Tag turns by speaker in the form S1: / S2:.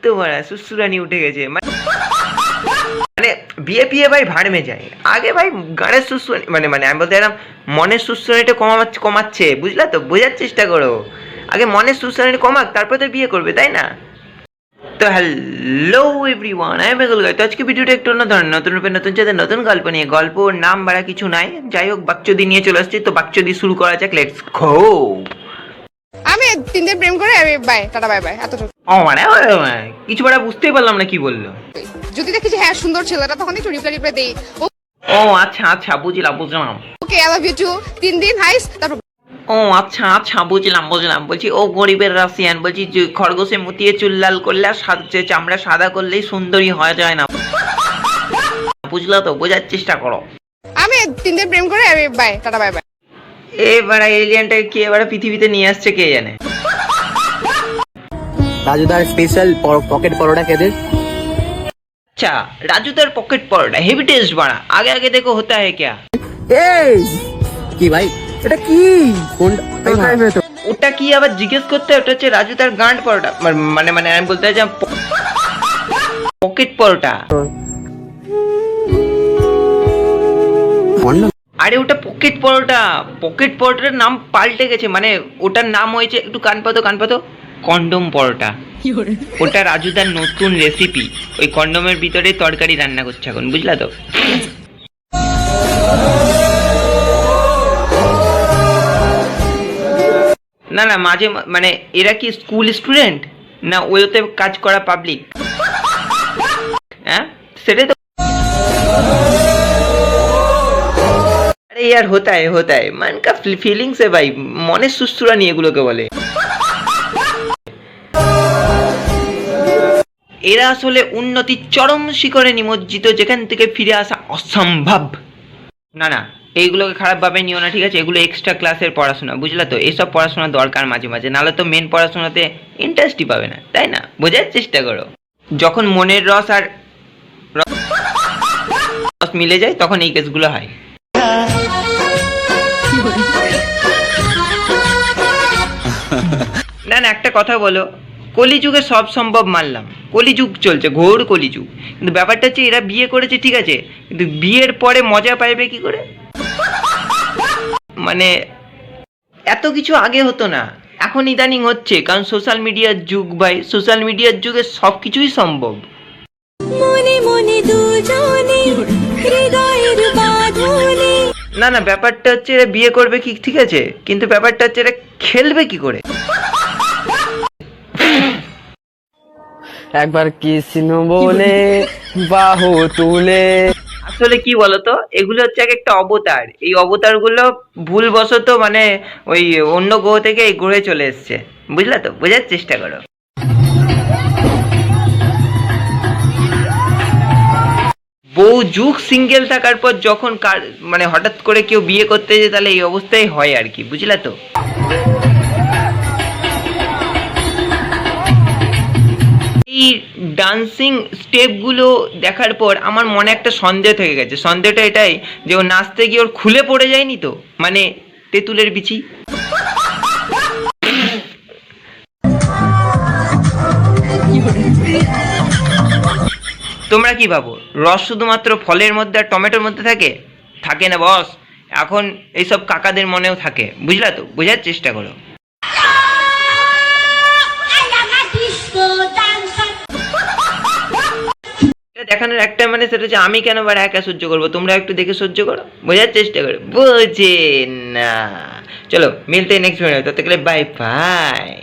S1: তো মারা সুসুরানি উঠে গেছে মানে বিয়ে পিয়ে ভাই ভাড় মে যায় আগে ভাই গানের সুসুরানি মানে মানে আমি বলতে এলাম মনের সুসুরানিটা কমাচ্ছে বুঝলা তো বোঝার চেষ্টা করো আগে মনের সুসুরানি কমাক তারপর তো বিয়ে করবে তাই না তো হ্যালো এভরিওয়ান আমি বেঙ্গল গাই তো আজকে ভিডিওটা একটু অন্য ধরনের নতুন রূপে নতুন চাঁদের নতুন গল্প নিয়ে গল্পর নাম বাড়া কিছু নাই যাই হোক বাকচোদি নিয়ে চলে আসছি তো বাকচোদি শুরু করা যাক লেটস গো
S2: আমি 3 দিন প্রেম করে আমি বাই টাটা বাই বাই এতটুকু
S1: ও মানে কিছু বাড়া বুঝতেই পারলাম না কি বললো
S2: যদি দেখি যে হ্যাঁ সুন্দর ছেলেটা তখন একটু রিপ্লাই দেই
S1: ও আচ্ছা আচ্ছা বুঝলাম
S2: okay I love you too 3 দিন হাইস তারপর
S1: ও আচ্ছা আচ্ছা বুঝলাম বলছি ও গরিবের রাশিয়ান বলছি যে খরগোশে মুতিয়ে চুল লাল করলে আর চামড়া সাদা করলেই সুন্দরী হয়ে যায় না বুঝলা তো বোঝার চেষ্টা করো
S2: আমি 3 দিন প্রেম করে আমি বাই টাটা বাই বাই
S1: এবারে এলিয়েনটাকে কে এবারে পৃথিবীতে নিয়ে আসছে কে জানে
S3: রাজুদার স্পেশাল পকেট পরোটা খেতে
S1: अच्छा राजू तर पॉकेट परोटा हेवी टेस्ट बड़ा आगे आगे देखो होता है क्या
S3: এই কি ভাই এটা কি কোন
S1: ওটা কি আবার জিজ্ঞেস করতে ওটা হচ্ছে রাজু তার গান্ড পরোটা মানে মানে আমি বলতে চাই পকেট পরোটা আরে ওটা পকেট পরোটার নাম পাল্টে গেছে মানে ওটার নাম হয়েছে একটু কান পাতো কন্ডম পরোটা ওটা রাজুদার নতুন রেসিপি ওই কন্ডমের ভিতরে তরকারি রান্না করছে এখন বুঝলা তো না না মাঝে মানে এরা কি স্কুল স্টুডেন্ট না ওতে কাজ করা পাবলিক হ্যাঁ সেটাই তো अरे यार होता है मन का फीलिंग्स है भाई মনের সুসুরানি এগুলোকে বলে এরা আসলে উন্নতির চরম শিখরে নিমজ্জিত যেখান থেকে ফিরে আসা অসম্ভব না না এইগুলোকে খারাপ ভাবে নিও না ঠিক আছে এগুলো এক্সট্রা ক্লাসের পড়াশোনা বুঝলা তো এইসব পড়াশোনা দরকার মাঝে মাঝে নাহলে তো মেন পড়াশোনাতে ইন্টারেস্টই পাবে না তাই না বোঝার চেষ্টা করো যখন মনের রস আর রস মিলে যায় তখন এই কেসগুলো হয় না না একটা কথা বলো কলিযুগে সব সম্ভব মানলাম কলিযুগ চলছে ঘোর কলিযুগ কিন্তু ব্যাপারটা হচ্ছে এরা বিয়ে করেছে ঠিক আছে কিন্তু বিয়ের পরে মজা পাইবে কি করে মানে এত কিছু আগে হতো না এখন ইদানিং হচ্ছে কারণ সোশ্যাল মিডিয়ার যুগ ভাই সোশ্যাল মিডিয়ার যুগে সব কিছুই সম্ভব না না ব্যাপারটা হচ্ছে এরা বিয়ে করবে কি ঠিক আছে কিন্তু ব্যাপারটা হচ্ছে এরা খেলবে কি করে
S3: একবার কৃষ্ণ বলে বাহু তুলে
S1: আসলে কি বলতো এগুলো হচ্ছে এক একটা অবতার এই অবতার গুলো ভুলবশত মানে ওই অন্য গ্রহ থেকে এই গ্রহে চলে এসছে বুঝলা তো বোঝার চেষ্টা করো বহু যুগ সিঙ্গেল থাকার পর যখন মানে হঠাৎ করে কেউ বিয়ে করতে যায় তাহলে এই অবস্থাই হয় আর কি বুঝলা তো এই ডান্সিং স্টেপগুলো দেখার পর আমার মনে একটা সন্দেহ থেকে গেছে সন্দেহটা এটাই যে ও নাচতে গিয়ে ওর খুলে পড়ে যায়নি তো মানে তেঁতুলের বিচি তোমরা কি ভাবো রস শুধুমাত্র ফলের মধ্যে আর টমেটোর মধ্যে থাকে না বস এখন এইসব কাকাদের মনেও থাকে বুঝলা তো বোঝার চেষ্টা করো দেখানোর একটা মানে সেটা হচ্ছে আমি কেন বার একা সহ্য করবো তোমরা একটু দেখে সহ্য করো বোঝার চেষ্টা করো বোঝে না চলো মিলতে নেক্সট ভিডিও ততক্ষণ বাই বাই